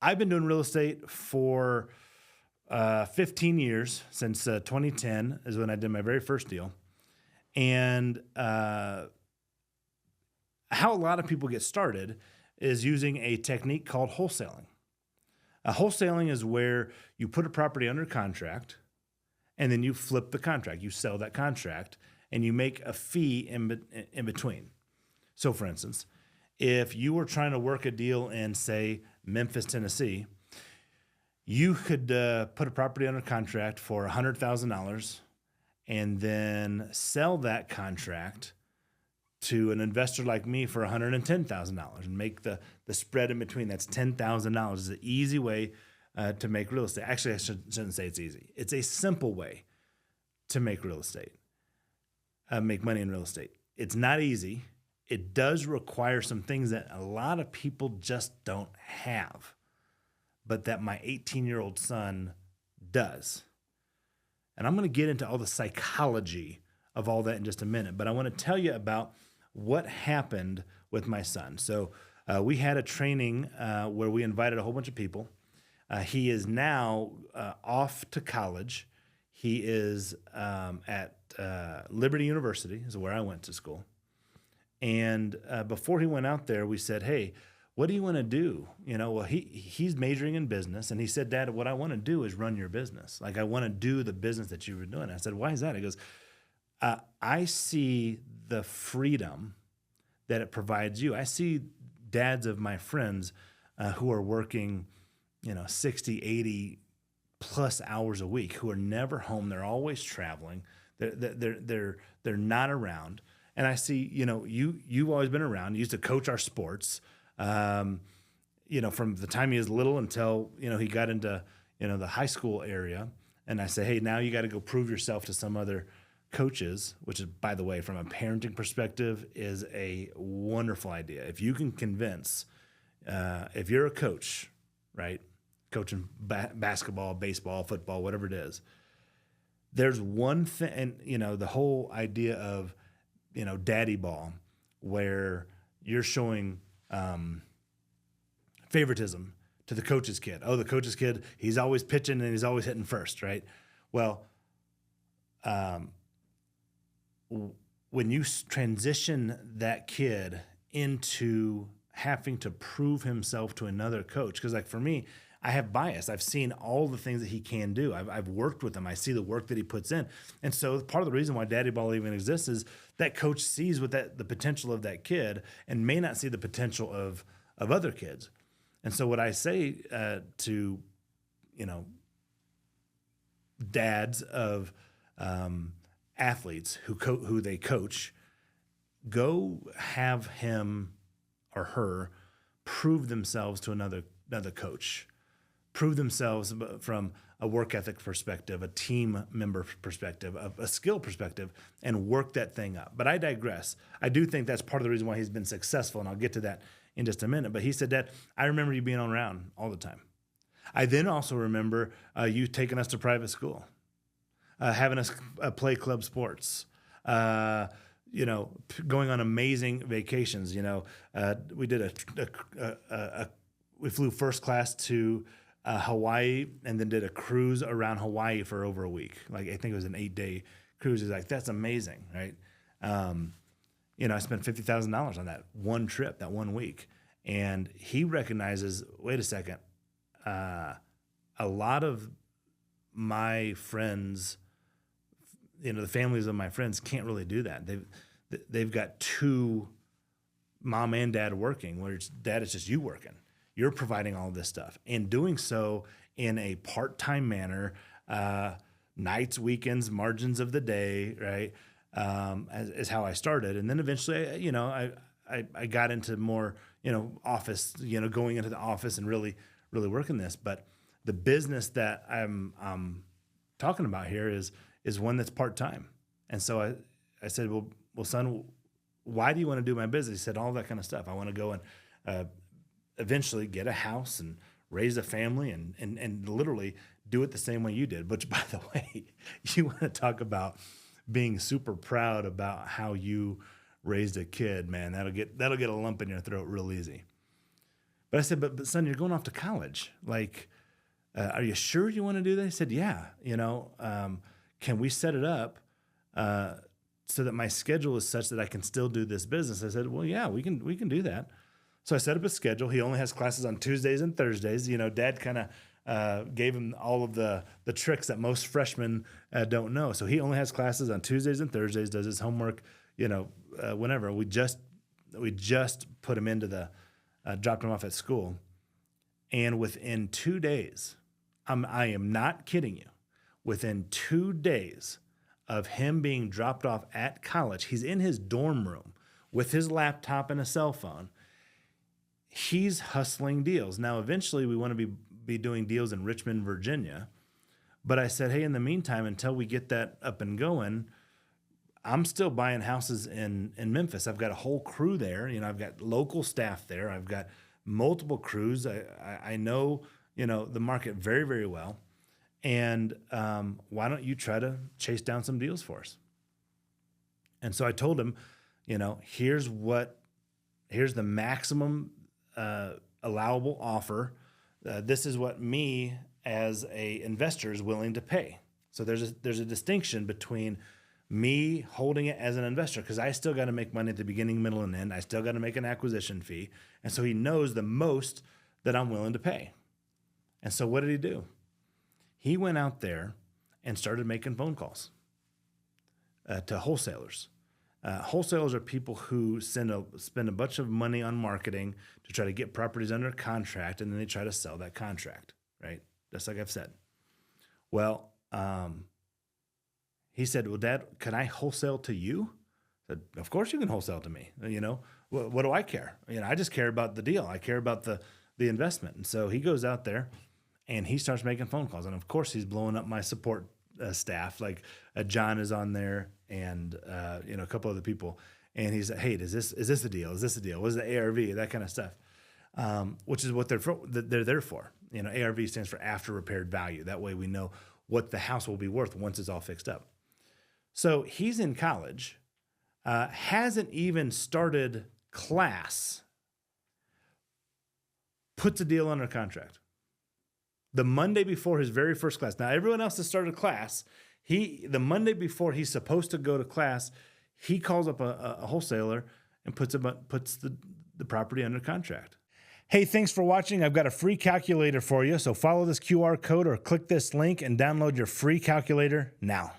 I've been doing real estate for 15 years, since 2010 is when I did my very first deal. And how a lot of people get started is using a technique called wholesaling. Wholesaling is where you put a property under contract and then you flip the contract. You sell that contract and you make a fee in between. So, for instance, if you were trying to work a deal in, say, Memphis, Tennessee, you could put a property under contract for $100,000 and then sell that contract to an investor like me for $110,000 and make the spread in between. That's $10,000. It's an easy way to make real estate. Actually, I shouldn't say it's easy. It's a simple way to make real estate, make money in real estate. It's not easy. It does require some things that a lot of people just don't have, but that my 18-year-old son does. And I'm going to get into all the psychology of all that in just a minute, but I want to tell you about what happened with my son. So we had a training where we invited a whole bunch of people. He is now off to college. He is at Liberty University, is where I went to school. And before he went out there, we said, hey, what do you want to do? Well, he's majoring in business. And he said, Dad, what I want to do is run your business. Like, I want to do the business that you were doing. I said, why is that? He goes, I see the freedom that it provides you. I see dads of my friends who are working, 60, 80 plus hours a week, who are never home. They're always traveling. They're not around. And I see, you've always been around. You used to coach our sports, from the time he was little until, he got into, the high school area. And I say, hey, now you got to go prove yourself to some other coaches, which is, by the way, from a parenting perspective, is a wonderful idea. If you can convince, if you're a coach, right, coaching basketball, baseball, football, whatever it is, there's one thing, and, the whole idea of, daddy ball, where you're showing favoritism to the coach's kid. Oh, the coach's kid, he's always pitching and he's always hitting first, right? Well, when you transition that kid into having to prove himself to another coach, because like for me, I have bias. I've seen all the things that he can do. I've worked with him. I see the work that he puts in. And so part of the reason why Daddy Ball even exists is that coach sees what the potential of that kid and may not see the potential of other kids. And so what I say to, dads of athletes who they coach, go have him or her prove themselves to another coach. Prove themselves from a work ethic perspective, a team member perspective, a skill perspective, and work that thing up. But I digress. I do think that's part of the reason why he's been successful, and I'll get to that in just a minute. But he said, Dad, I remember you being around all the time. I then also remember you taking us to private school, having us play club sports, going on amazing vacations. We did we flew first class to Hawaii, and then did a cruise around Hawaii for over a week. Like, I think it was an 8-day cruise. He's like, that's amazing, right? I spent $50,000 on that one trip, that 1 week. And he recognizes, wait a second, a lot of my friends, the families of my friends can't really do that. They've got two, mom and dad, working, where dad, it's just you working. You're providing all this stuff, and doing so in a part-time manner, nights, weekends, margins of the day, right? Is how I started. And then eventually, I got into more, office, going into the office and really, really working this. But the business that I'm talking about here is one that's part-time. And so I said, well, son, why do you want to do my business? He said, all that kind of stuff. I want to go and eventually get a house and raise a family and literally do it the same way you did. Which, by the way, you want to talk about being super proud about how you raised a kid, man. That'll get a lump in your throat real easy. But I said, but son, you're going off to college. Like, are you sure you want to do that? He said, yeah. Can we set it up so that my schedule is such that I can still do this business? I said, well, yeah, we can do that. So I set up a schedule. He only has classes on Tuesdays and Thursdays. Dad kind of gave him all of the tricks that most freshmen don't know. So he only has classes on Tuesdays and Thursdays, does his homework, whenever. We just put him into dropped him off at school. And within 2 days, I am not kidding you, within 2 days of him being dropped off at college, he's in his dorm room with his laptop and a cell phone. He's hustling deals. Now, eventually we want to be doing deals in Richmond, Virginia. But I said, hey, in the meantime, until we get that up and going, I'm still buying houses in Memphis. I've got a whole crew there. I've got local staff there. I've got multiple crews. I know, the market very, very well. And why don't you try to chase down some deals for us? And so I told him, here's the maximum allowable offer. This is what me as a investor is willing to pay. So there's a distinction between me holding it as an investor, because I still got to make money at the beginning, middle, and end. I still got to make an acquisition fee. And so he knows the most that I'm willing to pay. And so what did he do? He went out there and started making phone calls to wholesalers. Wholesalers are people who spend a bunch of money on marketing to try to get properties under contract, and then they try to sell that contract, right? Just like I've said. Well, he said, well, Dad, can I wholesale to you? I said, of course you can wholesale to me. What do I care? I just care about the deal. I care about the investment. And so he goes out there and he starts making phone calls. And of course he's blowing up my support staff. Like John is on there and, a couple other people. And he's like, hey, is this a deal? Is this a deal? What is the ARV? That kind of stuff, which is what they're there for. ARV stands for after repaired value. That way we know what the house will be worth once it's all fixed up. So he's in college, hasn't even started class, puts a deal under contract. The Monday before his very first class. Now, everyone else has started class. The Monday before he's supposed to go to class, he calls up a wholesaler and puts the property under contract. Hey, thanks for watching. I've got a free calculator for you. So follow this QR code or click this link and download your free calculator now.